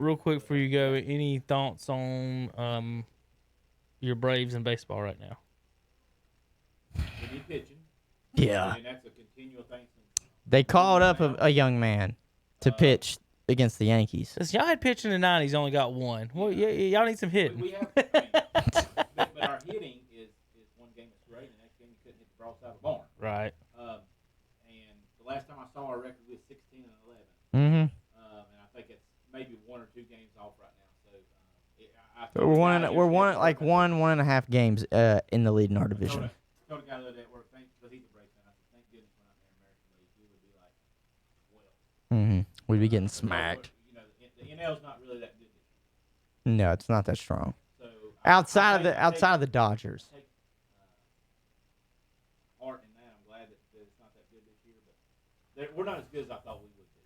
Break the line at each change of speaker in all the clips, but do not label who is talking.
real quick before you go, any thoughts on your Braves in baseball right now?
We need pitching.
Yeah.
And that's a continual thing.
They called up a young man to pitch against the Yankees.
Since y'all had pitching in the 90s, only got one. Well, y'all need some hitting.
We have, but our hitting is one game that's great, and the next game you couldn't hit the broadside of a barn.
Right.
And the last time I saw our record, we was 16 and 11.
Mm-hmm.
And I think it's maybe 1 or 2 games off right now.
We're one and a half games in the lead in our division.
I told a guy the other day at work, because he's a Braves fan, I said, thank goodness we're not in the American League. We would be like, well.
We'd be getting smacked.
The NL's not really that good this
year. No, it's not that strong.
So
outside of the Dodgers.
Take heart in that. I'm glad that it's not that good this year, but we're not as good as I thought we would be.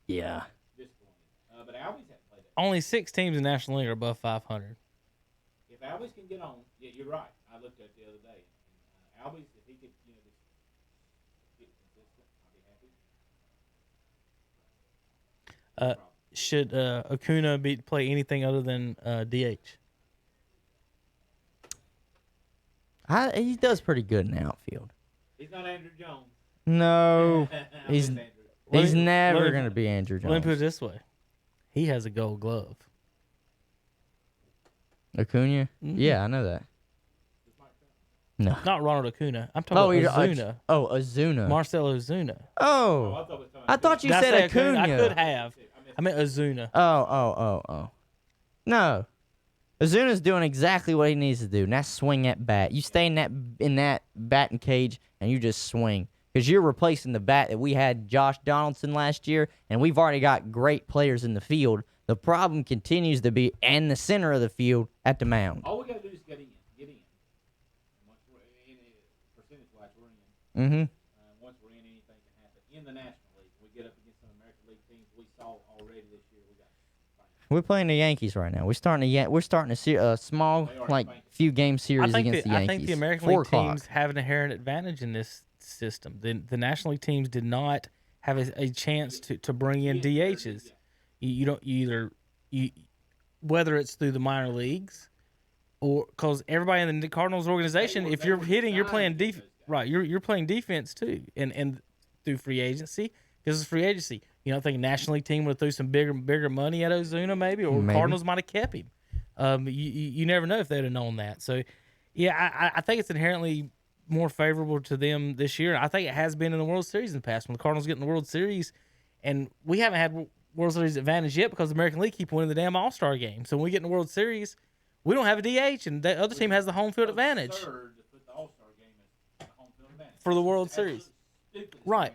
Yeah.
Disappointed. But Albies haven't played that.
Only 6 teams in the National League are above 500.
If Albies can get on, yeah, you're right. I looked at it the other day. And Albies, if he could, just get consistent, I'd be happy.
Should Acuna play anything other than DH?
He does pretty good in the outfield.
He's not Andrew Jones.
No, he's never going to be Andrew Jones.
Let me put it this way: he has a Gold Glove.
Acuna?
Mm-hmm.
Yeah, I know that. No,
not Ronald Acuna. I'm talking about Ozuna.
Ozuna.
Marcell Ozuna.
Oh, I thought you said Acuna.
I could have. I meant Ozuna.
Oh. No. Ozuna's doing exactly what he needs to do, and that's swing at bat. You stay in that batting cage, and you just swing. Because you're replacing the bat that we had Josh Donaldson last year, and we've already got great players in the field. The problem continues to be in the center of the field at the mound.
All we got to do is get in. Once we're in, percentage-wise, we're in.
Mm-hmm.
Once we're in, anything can happen. In the National League, we get up against some American League teams we saw already this year.
We're playing the Yankees right now. We're starting to see a small, few game series against the Yankees.
I think the American League teams have an inherent advantage in this system. The National League teams did not have a chance to bring in DHs. Whether it's through the minor leagues or because everybody in the Cardinals organization, if you're hitting, you're playing defense. Right, you're playing defense too, and through free agency. Because it's free agency. I think a National League team would have threw some bigger money at Ozuna maybe, or Cardinals might have kept him. You never know if they'd have known that. So, yeah, I think it's inherently more favorable to them this year. I think it has been in the World Series in the past. When the Cardinals get in the World Series, and we haven't had World Series advantage yet because the American League keep winning the damn All-Star game. So when we get in the World Series, we don't have a DH, and the other team has the home field advantage for the World Series. Right.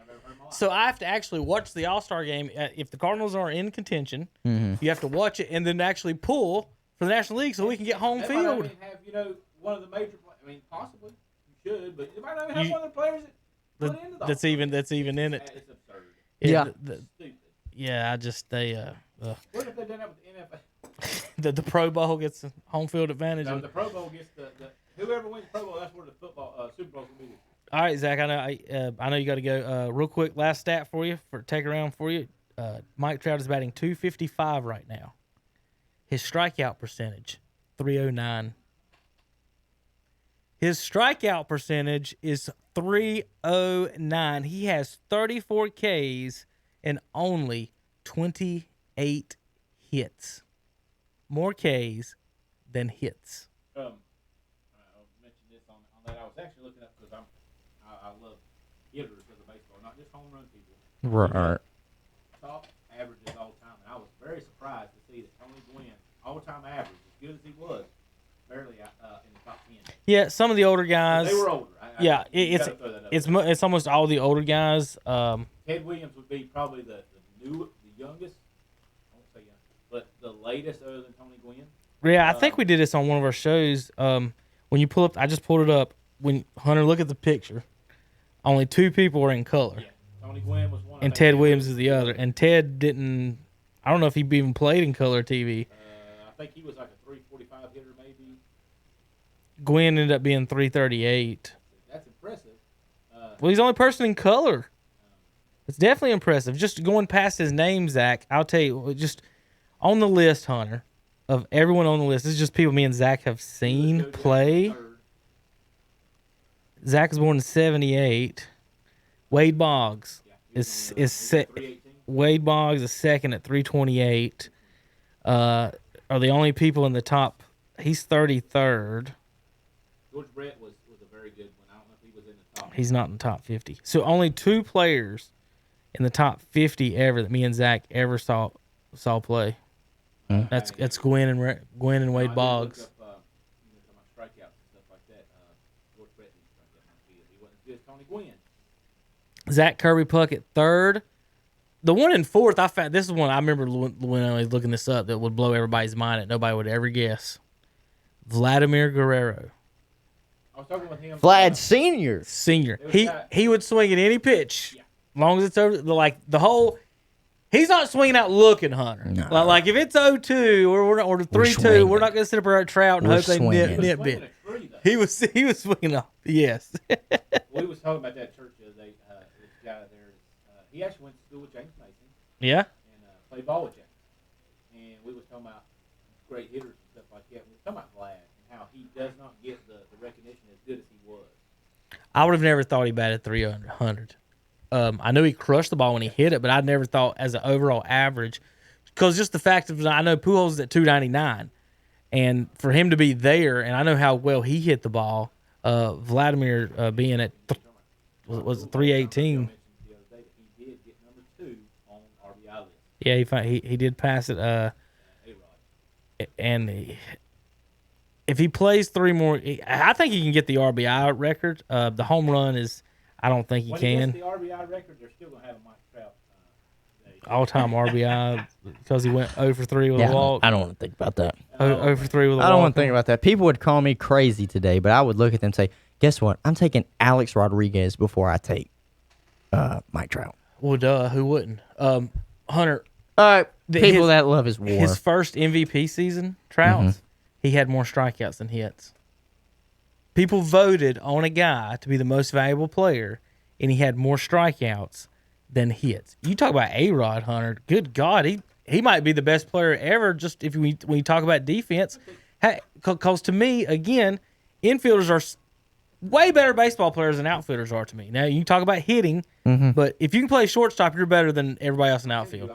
So I have to actually watch the All-Star game. If the Cardinals are in contention, you have to watch it and then actually pull for the National League so we can get home field.
Have one of the major. Possibly you should, but you might not have one of the players that put into the
that's even in it.
It's absurd.
Yeah.
Stupid.
Yeah, what
if they done that with the NFL?
The Pro Bowl gets home field advantage.
No, the Pro Bowl gets the whoever wins the Pro Bowl. That's where the football Super Bowl will be.
All right, Zach. I know you got to go. Real quick, last stat for you take around for you. Mike Trout is batting .255 right now. His strikeout percentage, .309. His strikeout percentage is .309. He has 34 Ks and only 28 hits. More Ks than hits.
I'll mention this on that. I was actually looking up because I love hitters of the baseball, not just home run people.
Right.
Top averages all time, and I was very surprised to see that Tony Gwynn all-time average, as good as he was, barely in the top 10.
Yeah, some of the older guys.
They were older.
It's almost all the older guys.
Ted Williams would be probably the youngest. I won't say young, but the latest other than Tony Gwynn.
Yeah, I think we did this on one of our shows. When you pull up, I just pulled it up. When Hunter, look at the picture. Only 2 people are in color.
Yeah, Tony Gwynn was one.
And Ted Williams is the other. And Ted didn't. I don't know if he even played in color TV.
I think he was like a .345 hitter, maybe.
Gwynn ended up being .338.
That's impressive.
Well, he's the only person in color. It's definitely impressive. Just going past his name, Zach, I'll tell you, just on the list, Hunter, of everyone on the list, this is just people me and Zach have seen play. Zach was born in 78. Wade Boggs Wade Boggs is second at 328. Are the only people in the top. He's 33rd.
George Brett was a very good one. I don't know if he was in the top.
He's not in the top 50. So only 2 players in the top 50 ever that me and Zach ever saw play. That's Gwen and Wade Boggs.
Strikeouts and stuff like that. George Brett didn't strike that much either. He wasn't as good as Tony Gwynn.
Zach Kirby Puckett third. The one in fourth, I found this is one I remember when I was looking this up that would blow everybody's mind that nobody would ever guess. Vladimir Guerrero.
I was talking with him.
Vlad Senior.
He would swing at any pitch, as long as it's over the whole. He's not swinging out looking, Hunter.
No.
Like if it's 0-2 or 3-2, we're not going to sit up at Trout and hope they nip it. He was swinging off. Yes.
We was talking about that church the other day. This guy there, he actually went to school with James Mason.
Yeah.
And played ball with James. And we was talking about great hitters and stuff like that. We was talking about Vlad and how he does not get the recognition as good as he was.
I would have never thought he batted 300. I knew he crushed the ball when he hit it, but I never thought as an overall average, because just the fact of I know Pujols is at 299, and for him to be there, and I know how well he hit the ball. Vladimir being at was it 318.
He did get number 2 on RBI list.
Yeah, he did pass it. And if he plays 3 more, I think he can get the RBI record. The home run is. I don't think he
when
can.
He gets the RBI record, they're still going to have a Mike Trout
all-time RBI because he went 0 for 3 with a walk.
I don't want to think about that.
0 for 3 with a walk.
I don't want to think about that. People would call me crazy today, but I would look at them and say, guess what? I'm taking Alex Rodriguez before I take Mike Trout.
Well, duh. Who wouldn't? Hunter.
People that love his war.
His first MVP season, Trout, he had more strikeouts than hits. People voted on a guy to be the most valuable player, and he had more strikeouts than hits. You talk about A-Rod, Hunter. Good God, he might be the best player ever. Just when you talk about defense, because to me, again, infielders are way better baseball players than outfielders are to me. Now you talk about hitting, but if you can play shortstop, you're better than everybody else in outfield.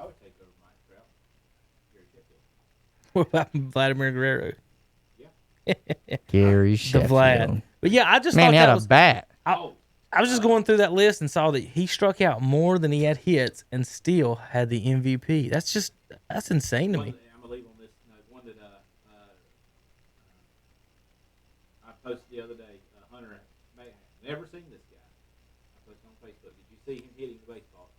What about Vladimir Guerrero?
Gary
The
Sheffield.
Vlad. But yeah, I just
Man,
thought
he had
that
a
was.
bat.
I was just going through that list and saw that he struck out more than he had hits and still had the MVP. That's insane to me.
I'm gonna leave on this one that I posted the other day. Hunter may have never seen this guy. I posted on Facebook. Did you see him hitting the baseball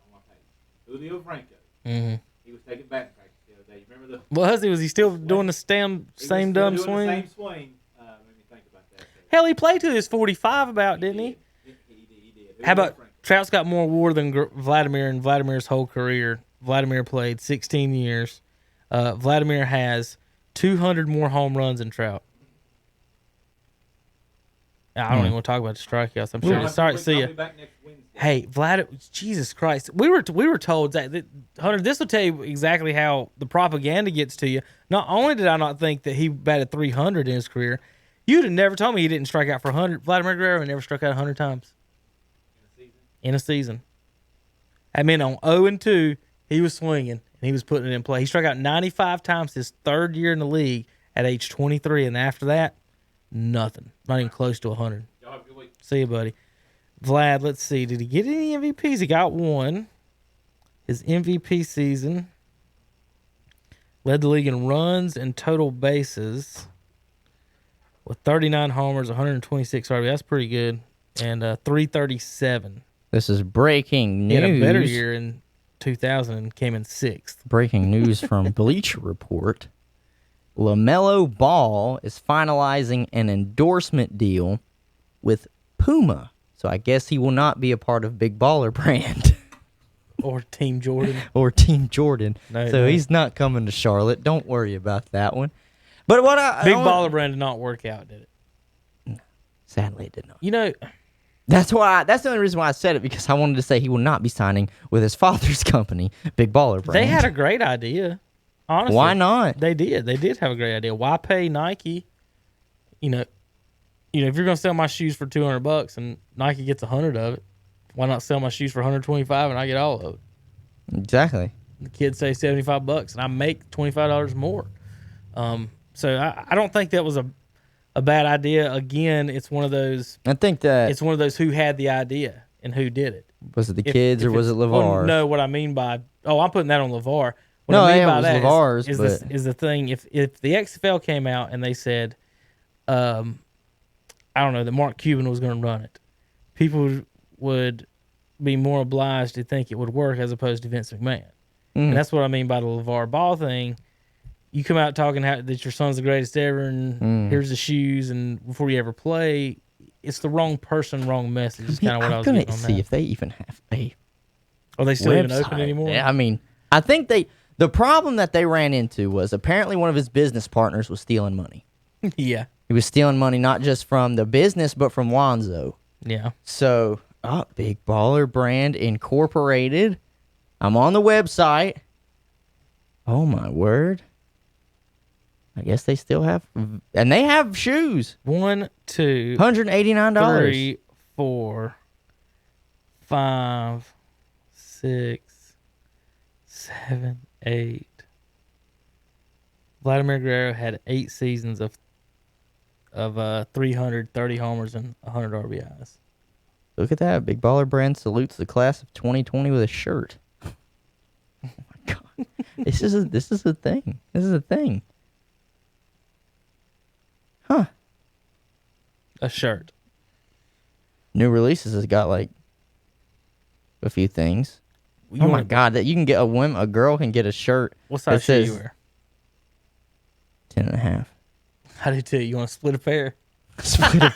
on my page? Julio Franco.
Mm-hmm.
He was taking batting practice the other day. You remember the?
Was he still doing the same dumb swing?
The same swing. Made me think about that.
Hell, he played till he was 45 about, didn't he?
He did.
How about Trout's got more WAR than Vladimir in Vladimir's whole career. Vladimir played 16 years. Vladimir has 200 more home runs than Trout. I don't even want to talk about the strikeouts. I'm sure. Sorry to see you. Hey, Vlad, Jesus Christ. We were told that Hunter, this will tell you exactly how the propaganda gets to you. Not only did I not think that he batted 300 in his career, you'd have never told me he didn't strike out for 100. Vladimir Guerrero never struck out 100 times in a season. I mean, on 0-2, he was swinging and he was putting it in play. He struck out 95 times his 3rd year in the league at age 23, and after that, nothing. Not even close to 100.
Y'all have a good week.
See you, buddy. Vlad, let's see. Did he get any MVPs? He got one. His MVP season led the league in runs and total bases with 39 homers, 126 RBI. That's pretty good. And 337.
This is breaking news.
He had a better year in 2000 and came in 6th.
Breaking news from Bleacher Report. LaMelo Ball is finalizing an endorsement deal with Puma. So I guess he will not be a part of Big Baller Brand.
Or Team Jordan.
Or Team Jordan.
No.
He's not coming to Charlotte. Don't worry about that one. But what
Big Baller Brand did not work out, did it?
Sadly, it did not.
You know,
That's the only reason why I said it, because I wanted to say he will not be signing with his father's company, Big Baller Brand.
They had a great idea. Honestly,
why not?
They did. They did have a great idea. Why pay Nike? You know, if you're gonna sell my shoes for $200 and Nike gets 100 of it, why not sell my shoes for 125 and I get all of it?
Exactly.
The kids say $75 and I make $25 more. So I don't think that was a bad idea. Again, it's one of those.
I think that
It's one of those who had the idea and who did it.
was it the kids or was it LeVar?
Well, no, what I mean by I'm putting that on LeVar. What
No,
I mean
yeah,
by
it was
that
LeVar's,
is the thing. If the XFL came out and they said, I don't know, that Mark Cuban was going to run it, people would be more obliged to think it would work as opposed to Vince McMahon.
Mm.
And that's what I mean by the LeVar Ball thing. You come out talking that your son's the greatest ever, and here's the shoes, and before you ever play, it's the wrong person, wrong message. Is kind of what I was getting on
see
that.
if they even have a
Are they still even
website.
open anymore?
Yeah, I mean, I think the problem that they ran into was apparently one of his business partners was stealing money.
Yeah.
He was stealing money not just from the business, but from Lonzo.
Yeah.
So, Big Baller Brand Incorporated. I'm on the website. Oh, my word. I guess they still have, and they have shoes.
1, 2,
$189.
3, 4, 5, 6, 7, 8. Vladimir Guerrero had 8 seasons of 330 homers and 100 RBIs.
Look at that. Big Baller Brand salutes the class of 2020 with a shirt. Oh my God. This is a thing. This is a thing. Huh.
A shirt.
New releases has got like a few things. Oh my God, that you can get a girl can get a shirt.
What size shoe you wear?
10.5.
How do you do? You want to split a pair?
Split a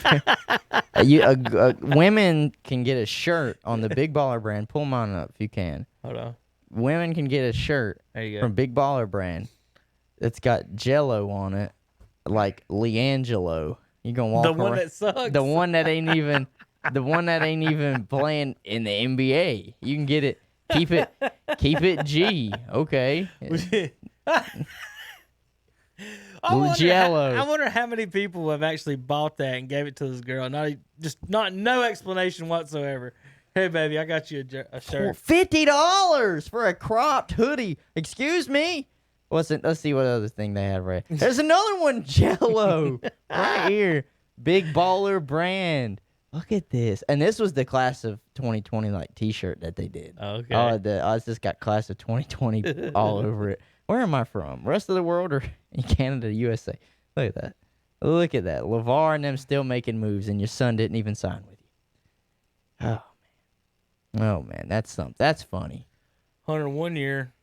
pair. Women can get a shirt on the Big Baller Brand. Pull mine up if you can.
Hold on.
Women can get a shirt
There you go.
from Big Baller Brand. It's got Jello on it, like Leangelo. You gonna walk
The one
around-
that sucks.
the one that ain't even playing in the NBA. You can get it. Keep it G. Okay. Jello.
I wonder how many people have actually bought that and gave it to this girl. No explanation whatsoever. Hey, baby, I got you a shirt.
$50 for a cropped hoodie. Excuse me. Let's see what other thing they have right. There's another one, Jello, right here. Big Baller Brand. Look at this. And this was the class of 2020 like T-shirt that they did.
Okay.
It's just got class of 2020 all over it. Where am I from? Rest of the world or in Canada, USA? Look at that. Look at that. LeVar and them still making moves, and your son didn't even sign with you. Oh man, that's something. That's funny.
101 year,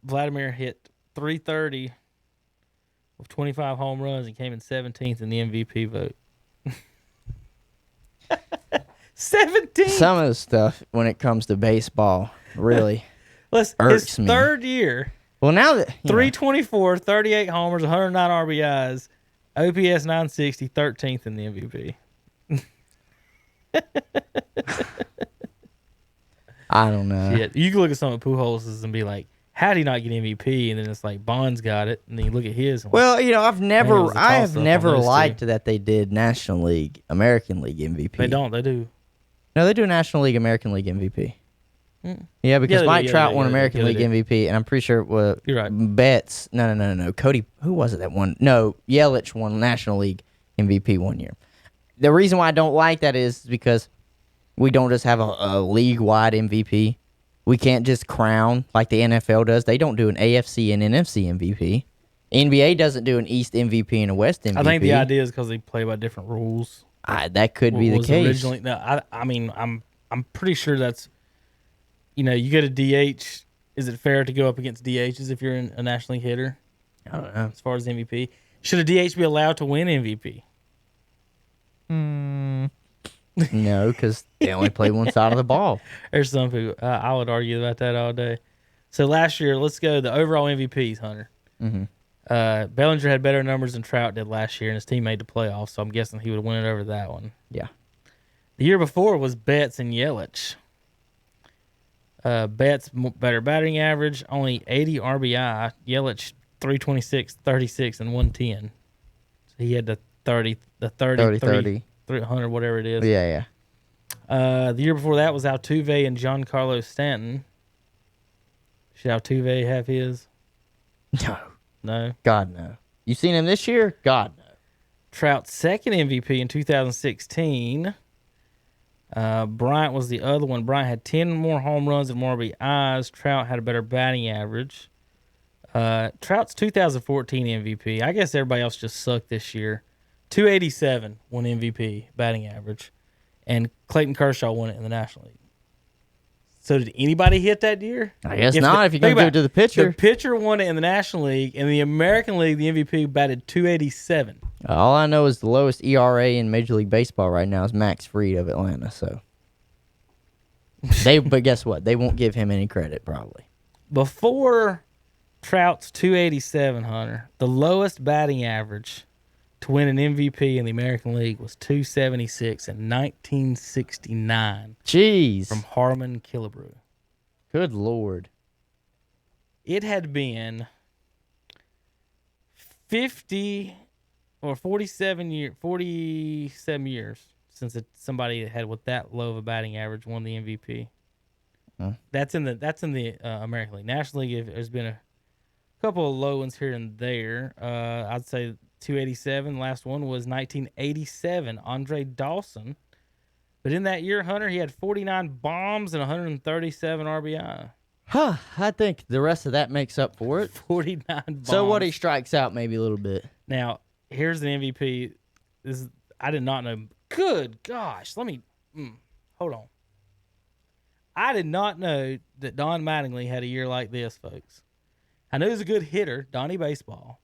Vladimir hit 330 with 25 home runs and came in 17th in the MVP vote. 17th.
Some of the stuff when it comes to baseball really
His
irks me.
third year,
Well, now that
324, 38 homers, 109 RBIs, OPS 960, 13th in the MVP.
I don't know.
Shit. You can look at some of Pujols and be like, how did he not get MVP? And then it's like Bonds got it, and then you look at his. And
Well, I have
it was a
never
toss-up on those
liked
two.
that they did National League, American League MVP.
they don't. They do.
No, they do National League, American League MVP.
Mm.
Yeah, because
Yeah, they do,
Mike
yeah,
Trout
they
won
do,
American
yeah, they
League MVP, and I'm pretty sure
You're right.
Betts. No. Cody, who was it that won? No, Yelich won National League MVP one year. The reason why I don't like that is because we don't just have a league-wide MVP. We can't just crown like the NFL does. They don't do an AFC and NFC MVP. NBA doesn't do an East MVP and a West MVP.
I think the idea is because they play by different rules.
That could be the
Was
case.
Originally, no, I mean, I'm pretty sure that's, you get a DH. Is it fair to go up against DHs if you're a National League hitter?
I don't know.
As far as MVP, should a DH be allowed to win MVP?
No, because they only play one side of the ball.
There's some people. I would argue about that all day. So last year, let's go the overall MVPs, Hunter.
Mhm.
Bellinger had better numbers than Trout did last year, and his team made the playoffs, so I'm guessing he would have won it over that one.
Yeah.
The year before was Betts and Yelich. Betts better batting average, only 80 RBI. Yelich 326, 36, and 110. So he had the 30, 300, whatever it is.
Yeah.
The year before that was Altuve and Giancarlo Stanton. Should Altuve have his? No.
God, no. You seen him this year? God, no.
Trout's second MVP in 2016. Bryant was the other one. Bryant had 10 more home runs and more RBIs. Trout had a better batting average. Trout's 2014 MVP. I guess everybody else just sucked this year. 287 won MVP batting average. And Clayton Kershaw won it in the National League. So did anybody hit that year?
I guess not if you're going to give it to the pitcher.
The pitcher won it in the National League. In the American League, the MVP batted 287.
All I know is the lowest ERA in Major League Baseball right now is Max Fried of Atlanta. So, but guess what? They won't give him any credit probably.
Before Trout's 287, Hunter, the lowest batting average to win an MVP in the American League was 276 in 1969.
Jeez.
From Harmon Killebrew.
Good Lord.
It had been 50 or 47 years since somebody had with that low of a batting average won the MVP.
Huh?
That's in the American League. National League, there's been a couple of low ones here and there. I'd say 287. Last one was 1987. Andre Dawson. But in that year, Hunter, he had 49 bombs and 137 RBI.
Huh. I think the rest of that makes up for it.
49 bombs.
So what, he strikes out maybe a little bit.
Now, here's the MVP. I did not know. Good gosh. Let me hold on. I did not know that Don Mattingly had a year like this, folks. I know he's a good hitter, Donnie Baseball.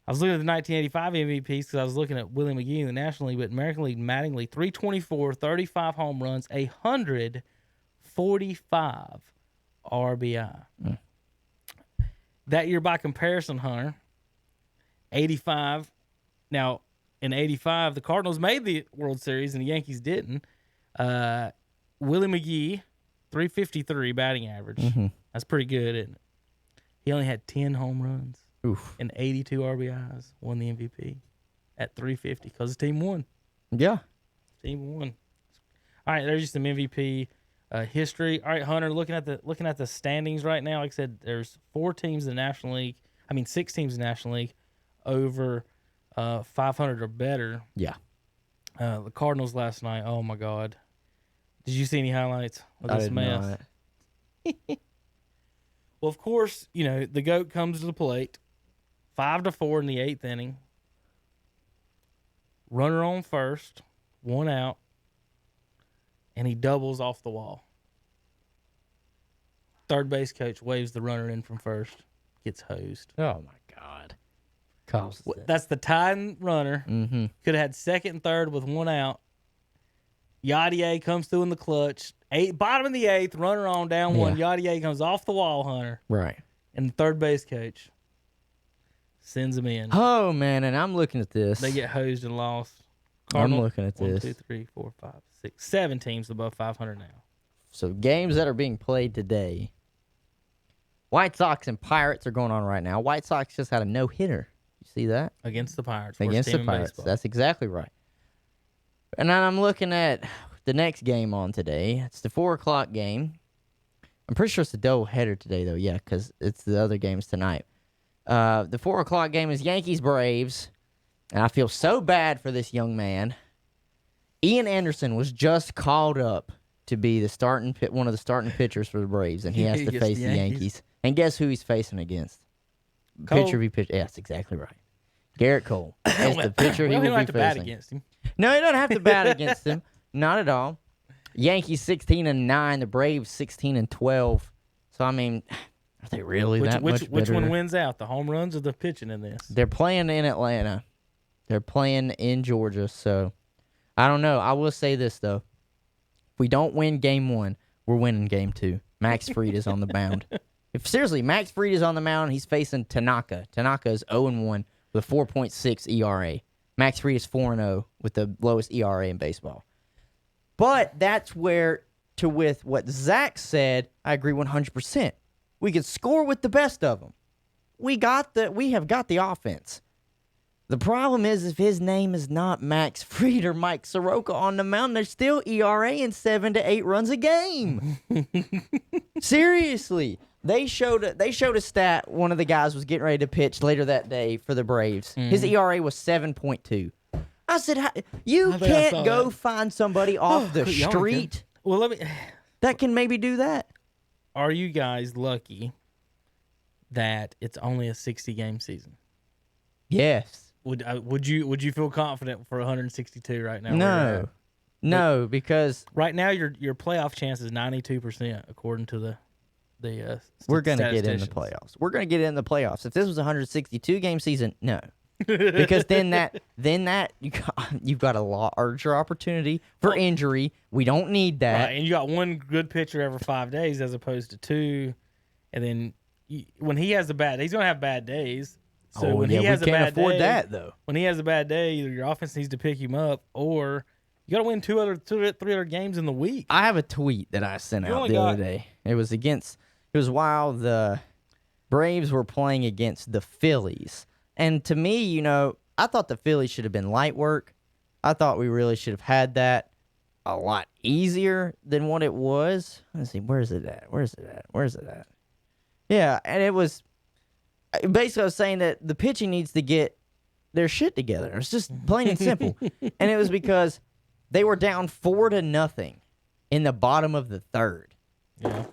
I was looking at the 1985 MVPs because I was looking at Willie McGee in the National League, but American League, Mattingly, 324, 35 home runs, 145 RBI. That year, by comparison, Hunter, 85. Now, in 85, the Cardinals made the World Series and the Yankees didn't. Willie McGee, 353 batting average.
Mm-hmm.
That's pretty good, isn't it? He only had 10 home runs.
Oof.
And 82 RBIs, won the MVP at 350 because the team won.
Yeah.
Team won. All right, there's just some MVP history. All right, Hunter, looking at the standings right now, like I said, there's 6 teams in the National League over 500 or better.
Yeah.
The Cardinals last night, oh my God. Did you see any highlights of this mess? Well, of course, the GOAT comes to the plate. 5-4 in the 8th inning. Runner on first, 1 out, and he doubles off the wall. Third base coach waves the runner in from first, gets hosed.
Oh my God.
That's the tying runner.
Mm-hmm.
Could have had second and third with 1 out. Yadier comes through in the clutch. Bottom of the 8th, runner on, down 1. Yadier comes off the wall, Hunter.
Right.
And the third base coach sends him in.
Oh, man, and I'm looking at this.
They get hosed and lost.
I'm looking at this.
1, 2, 3, 4, 5, 6, 7 teams above 500 now.
So games that are being played today. White Sox and Pirates are going on right now. White Sox just had a no-hitter. You see that?
Against the Pirates.
Against the Pirates. That's exactly right. And then I'm looking at the next game on today. It's the 4 o'clock game. I'm pretty sure it's a doubleheader today, though. Yeah, because it's the other games tonight. The 4 o'clock game is Yankees-Braves. And I feel so bad for this young man. Ian Anderson was just called up to be one of the starting pitchers for the Braves, and he has to face the Yankees. And guess who he's facing against?
Cole.
Pitcher v. pitcher. Yeah, that's exactly right. Garrett Cole. That's the pitcher he will
don't
be
have to bat
facing.
against him.
No, he doesn't have to bat against him. Not at all. Yankees 16-9, the Braves 16-12. So I mean, are they really that much better?
Which one wins out? The home runs or the pitching in this?
They're playing in Atlanta. They're playing in Georgia. So I don't know. I will say this though: if we don't win Game 1, we're winning Game 2. Max Fried is on the mound. If seriously, Max Fried is on the mound, he's facing Tanaka. Tanaka is 0-1 with a 4.6 ERA. Max Fried is 4-0 with the lowest ERA in baseball. But that's where, with what Zach said, I agree 100%. We can score with the best of them. We have got the offense. The problem is if his name is not Max Fried or Mike Soroka on the mound, there's still ERA in 7 to 8 runs a game. Seriously. They showed a stat. One of the guys was getting ready to pitch later that day for the Braves. His ERA was 7.2. I said, you can't go find somebody off the street
Well,
that can maybe do that.
Are you guys lucky that it's only a 60-game season?
Yes.
Would you feel confident for 162 right now?
No, because
right now your playoff chance is 92% according to the
we're gonna get in the playoffs. We're gonna get in the playoffs. If this was a 162-game season, no, because then you've got a larger opportunity for injury. We don't need that.
Right, and you got one good pitcher every 5 days as opposed to two, and then when he has a bad, he's gonna have bad days. So when he has a bad day, we can't afford that though. When he has a bad day, either your offense needs to pick him up, or you got to win three other games in the week.
I have a tweet that I sent out the other day. It was while the Braves were playing against the Phillies, and to me, I thought the Phillies should have been light work. I thought we really should have had that a lot easier than what it was. Let's see, where's it at? Yeah, and it was. Basically, I was saying that the pitching needs to get their shit together. It's just plain and simple. And it was because they were down 4-0 in the bottom of the third.
Yeah.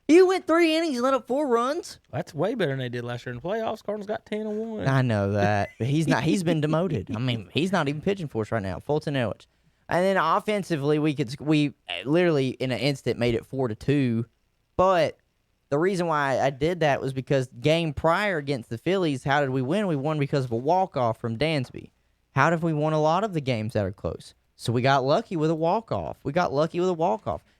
You went 3 innings and let up 4 runs?
That's way better than they did last year in the playoffs. Cardinals got 10-1.
I know that. But he's not. He's been demoted. I mean, he's not even pitching for us right now. Fulton Ellis. And then offensively, we literally in an instant made it 4-2. But the reason why I did that was because game prior against the Phillies, how did we win? We won because of a walk-off from Dansby. How did we won a lot of the games that are close? So we got lucky with a walk-off.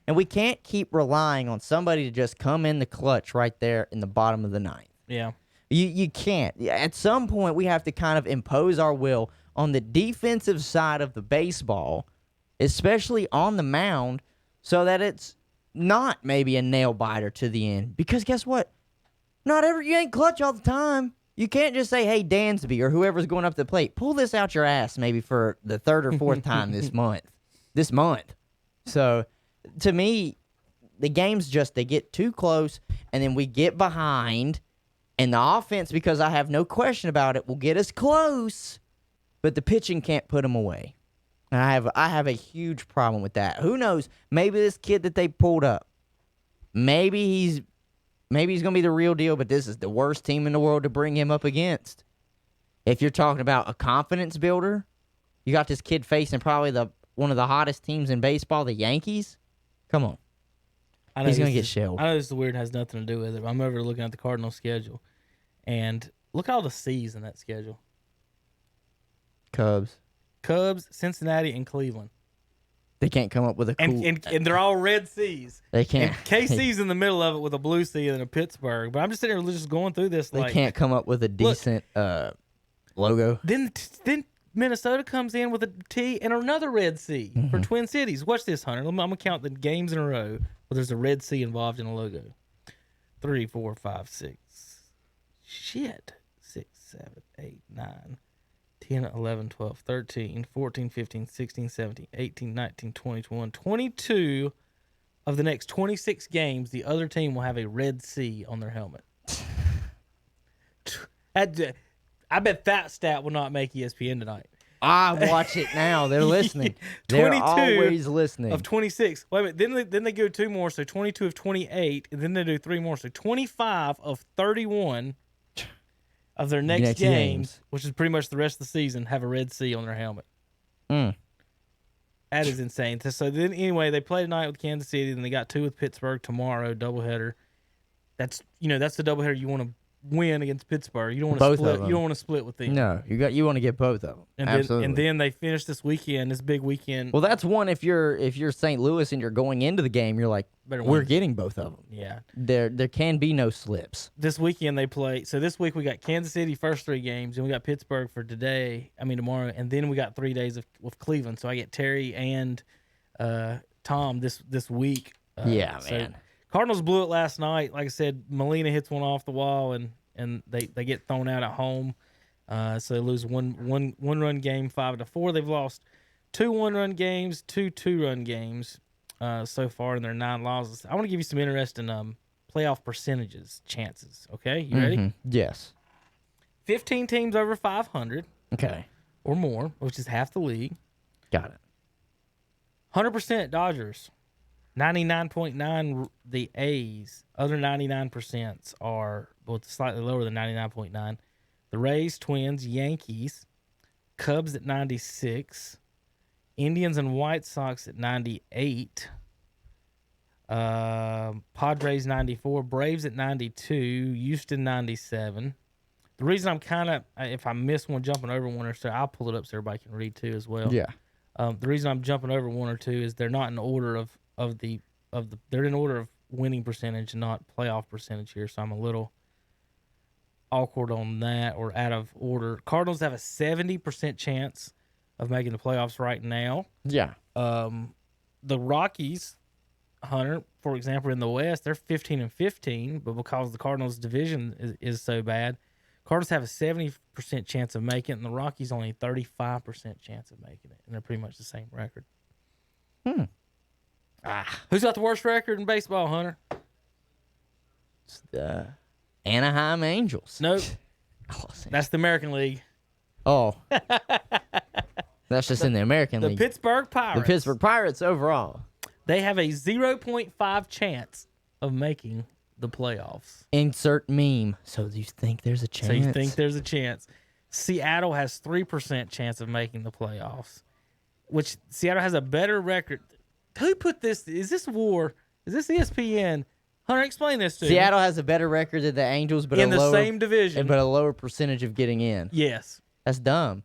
And we can't keep relying on somebody to just come in the clutch right there in the bottom of the ninth.
Yeah.
You can't. At some point, we have to kind of impose our will on the defensive side of the baseball, especially on the mound, so that it's not maybe a nail biter to the end. Because guess what? You ain't clutch all the time. You can't just say, hey, Dansby or whoever's going up to the plate, pull this out your ass maybe for the third or fourth time this month. So, to me, the games they get too close, and then we get behind, and the offense, because I have no question about it, will get us close, but the pitching can't put them away. And I have a huge problem with that. Who knows? Maybe this kid that they pulled up, maybe he's going to be the real deal, but this is the worst team in the world to bring him up against. If you're talking about a confidence builder, you got this kid facing probably one of the hottest teams in baseball, the Yankees. Come on. He's going to get shelled.
I know this is weird, has nothing to do with it, but I'm over looking at the Cardinals schedule, and look at all the C's in that schedule. Cubs, Cincinnati, and Cleveland.
They can't come up with a cool...
And they're all red C's.
They can't.
And KC's in the middle of it with a blue C and a Pittsburgh. But I'm just sitting there just going through this.
They can't come up with a decent logo.
Then Minnesota comes in with a T and another red C for Twin Cities. Watch this, Hunter. I'm going to count the games in a row where there's a red C involved in a logo. 3, 4, 5, 6. Shit. 6, 7, 8, 9. 10, 11, 12, 13, 14, 15, 16, 17, 18, 19, 20, 21, 22 of the next 26 games, the other team will have a red C on their helmet. I bet that stat will not make ESPN tonight.
I watch it now. They're listening. They're always listening.
Of 26. Wait a minute. Then they go 2 more, so 22 of 28, and then they do 3 more, so 25 of 31 of their next games, which is pretty much the rest of the season, have a red C on their helmet. That is insane. So then, anyway, they play tonight with Kansas City, then they got 2 with Pittsburgh tomorrow, doubleheader. That's the doubleheader you want to win against Pittsburgh. You don't want
Both
to
of
split.
them.
You don't want to split with them.
No, you want to get both of them. Absolutely.
And then they finish this weekend, this big weekend.
Well, that's one. If you're St. Louis and you're going into the game, you're like,
Better
we're
win.
getting both of them.
Yeah.
There can be no slips.
This weekend they play. So this week we got Kansas City first 3 games, and we got Pittsburgh for tomorrow, and then we got 3 days with Cleveland. So I get Terry and Tom this week.
Yeah,
so
man.
Cardinals blew it last night. Like I said, Molina hits one off the wall, and they get thrown out at home. So they lose one run game 5-4. They've lost 2 1-run games, 2 2-run games so far in their 9 losses. I want to give you some interesting playoff percentages, chances. Okay, you ready?
Mm-hmm. Yes.
15 teams over 500
Okay.
or more, which is half the league.
Got it.
100% Dodgers. 99.9 the A's. Other 99% are slightly lower than 99.9. The Rays, Twins, Yankees, Cubs at 96, Indians and White Sox at 98, Padres 94, Braves at 92, Houston 97. The reason I'm kind of, if I miss one, jumping over one or so, I'll pull it up so everybody can read too as well.
Yeah.
The reason I'm jumping over one or two is they're not in order of the they're in order of winning percentage and not playoff percentage here, so I'm a little awkward on that or out of order. Cardinals have a 70% chance of making the playoffs right now.
Yeah.
The Rockies, Hunter, for example, in the West, they're 15-15, but because the Cardinals division is so bad, Cardinals have a 70% chance of making it, and the Rockies only 35% chance of making it, and they're pretty much the same record. Who's got the worst record in baseball, Hunter?
It's the Anaheim Angels.
Nope. That's the American League.
Oh. That's just in the American
The
League.
Pittsburgh Pirates.
The Pittsburgh Pirates overall.
They have a 0.5 chance of making the playoffs.
Insert meme. So you think there's a chance?
So you think there's a chance. Seattle has 3% chance of making the playoffs, which Seattle has a better record. Who put this? Is this WAR? Is this ESPN? Hunter, explain this to me.
Seattle has a better record than the Angels, but
in the same division.
but a lower percentage of getting in.
Yes.
That's dumb.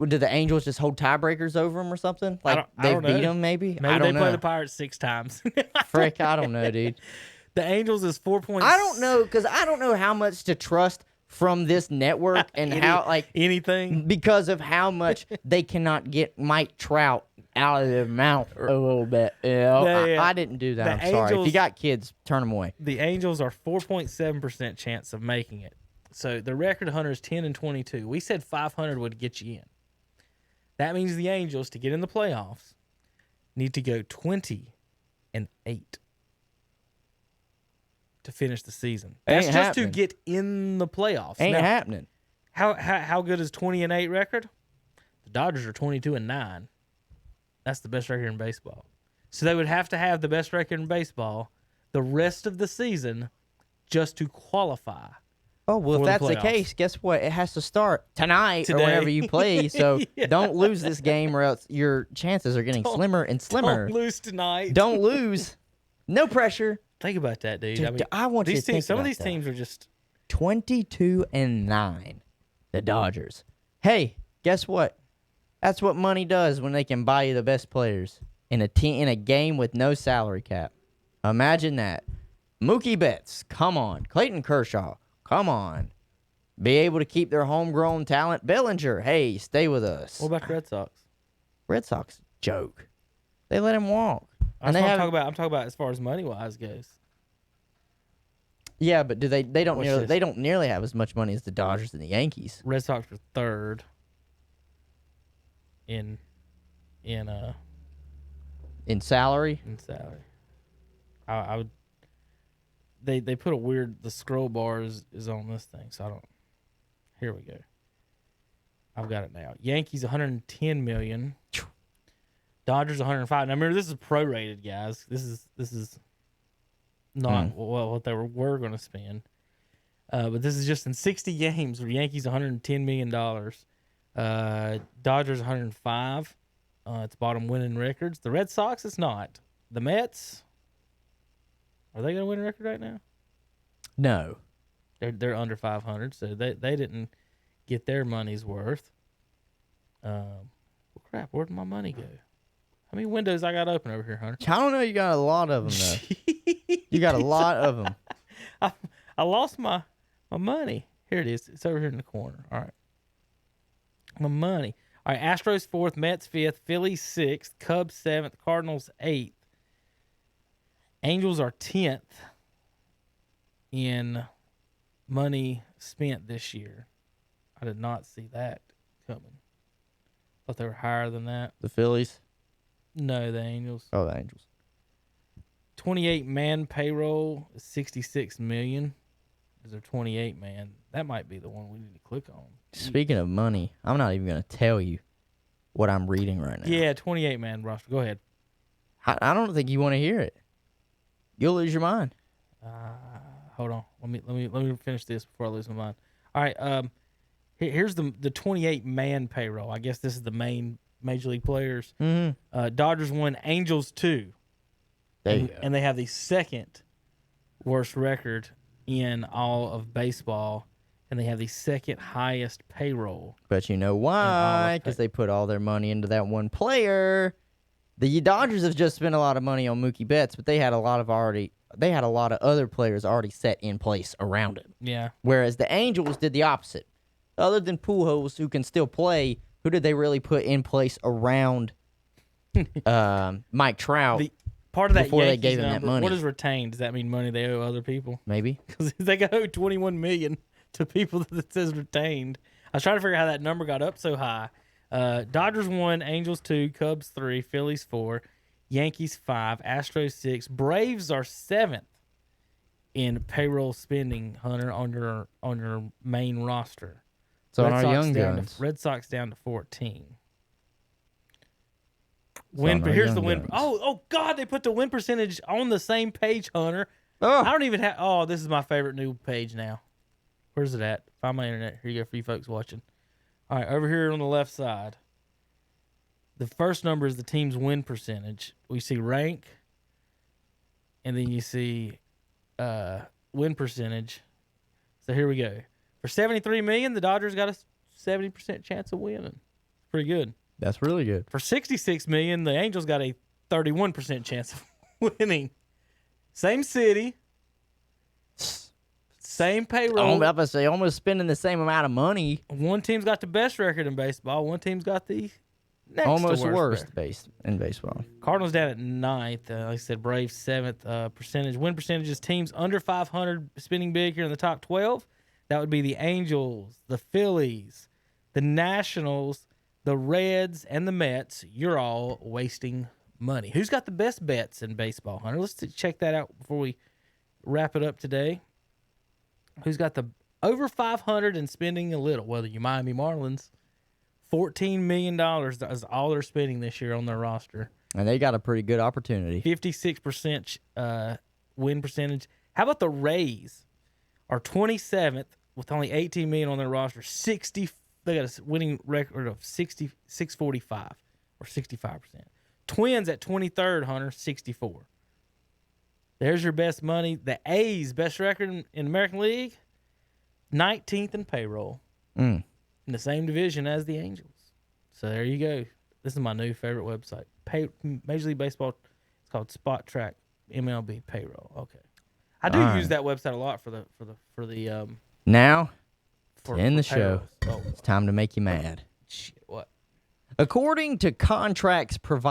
Did the Angels just hold tiebreakers over them or something? Like
I
they
don't
beat
know.
them, maybe?
Maybe
I don't
they
know.
play the Pirates 6 times.
Frick, I don't know, dude.
The Angels is 4.6.
I don't know, because I don't know how much to trust from this network and how, like,
anything.
because of how much they cannot get Mike Trout out of their mouth a little bit. You know? I didn't do that.
The
I'm sorry. If
Angels-
you got kids, turn them away.
The Angels are 4.7% chance of making it. So the record, Hunter, is 10-22. We said 500 would get you in. That means the Angels, to get in the playoffs, need to go 20-8 to finish the season. That's
Ain't
just
happening.
to get in the playoffs.
Ain't
Now,
happening.
How good is 20-8 record? The Dodgers are 22-9. That's the best record in baseball. So they would have to have the best record in baseball the rest of the season just to qualify.
Oh, well,
for
if
the
that's the
playoffs.
case, guess what? It has to start tonight
Today.
or whenever you play. So
Yeah.
don't lose this game or else your chances are getting slimmer and slimmer.
Don't lose tonight.
Don't lose. No pressure.
Think about that, dude.
Dude,
I mean,
I want you
these
to
teams.
think
Some of
about
these
that.
teams are just
22-9, the Dodgers. Hey, guess what? That's what money does when they can buy you the best players in a game with no salary cap. Imagine that. Mookie Betts, come on. Clayton Kershaw, come on. Be able to keep their homegrown talent. Bellinger, hey, stay with us.
What about the Red Sox?
Red Sox, joke. They let him walk.
That's
they
what
have-
I'm talking about as far as money wise goes.
Yeah, but they don't
What's
nearly
this?
they don't nearly have as much money as the Dodgers and the Yankees.
Red Sox are third in
In salary.
salary. I would. They put a weird. The scroll bar is on this thing, so I don't. Here we go. I've got it now. Yankees 110 million. Dodgers 105. Now remember, this is prorated, guys. This is not what they were going to spend. But this is just in 60 games. The Yankees 110 million dollars. Dodgers 105. It's bottom winning records. The Red Sox, it's not. The Mets, are they going to win a record right now?
No.
They're under 500, so they didn't get their money's worth. Well, crap, where'd my money go? How many windows I got open over here, Hunter?
I don't know. You got a lot of them, though. You got a lot of them.
I lost my money. Here it is. It's over here in the corner. All right. My money. All right, Astros 4th, Mets 5th, Phillies 6th, Cubs 7th, Cardinals 8th. Angels are 10th in money spent this year. I did not see that coming. Thought they were higher than that.
The Phillies?
No, the Angels.
Oh, the Angels.
28-man payroll is $66 million. Is there 28 man? That might be the one we need to click on.
Speaking of money, I'm not even going to tell you what I'm reading right now.
Yeah, 28-man roster. Go ahead.
I don't think you want to hear it. You'll lose your mind.
Hold on. Let me finish this before I lose my mind. All right. Here's the 28-man payroll. I guess this is the main major league players.
Mm-hmm.
Dodgers 1, Angels 2.
There you go.
And they have the second worst record in all of baseball, and they have the second highest payroll.
But you know why? Because they put all their money into that one player. The Dodgers have just spent a lot of money on Mookie Betts, but they had a lot of other players already set in place around him.
Yeah.
Whereas the Angels did the opposite. Other than Pujols, who can still play, who did they really put in place around Mike Trout?
Part of that
before
Yankees
they gave him
number,
that money.
what is retained? Does that mean money they owe other people?
Maybe.
Because they got owed $21 million to people that says retained. I was trying to figure out how that number got up so high. Dodgers 1, Angels 2, Cubs 3, Phillies 4, Yankees 5, Astros 6. Braves are 7th in payroll spending, Hunter, on your main roster.
So on our young guns.
Red Sox down to 14.
Here's
the win. Oh God! They put the win percentage on the same page, Hunter.
Oh.
I don't even have. Oh, this is my favorite new page now. Where's it at? Find my internet. Here you go for you folks watching. All right, over here on the left side, the first number is the team's win percentage. We see rank, and then you see win percentage. So here we go. For $73 million, the Dodgers got a 70% chance of winning. Pretty good.
That's really good.
For $66 million, the Angels got a 31% chance of winning. Same city, same payroll.
I'm about to say almost spending the same amount of money.
One team's got the best record in baseball. One team's got the next
almost
to
worst
record.
in baseball.
Cardinals down at 9th. Like I said, Braves 7th. Percentage win percentages. Teams under 500 spending big here in the top 12. That would be the Angels, the Phillies, the Nationals, the Reds, and the Mets. You're all wasting money. Who's got the best bets in baseball, Hunter? Let's check that out before we wrap it up today. Who's got the over 500 and spending a little? Well, the Miami Marlins, $14 million is all they're spending this year on their roster.
And they got a pretty good opportunity.
56% win percentage. How about the Rays? Are 27th with only $18 million on their roster. They got a winning record of 645 or 65%. Twins at 23rd, Hunter, 64. There's your best money. The A's best record in American League, 19th in payroll, in the same division as the Angels. So there you go. This is my new favorite website. Major League Baseball. It's called Spot Track MLB Payroll. Okay, I do use that website a lot for the
Now,
for
to end the show,
payrolls.
it's time to make you mad.
Shit, what?
According to contracts provided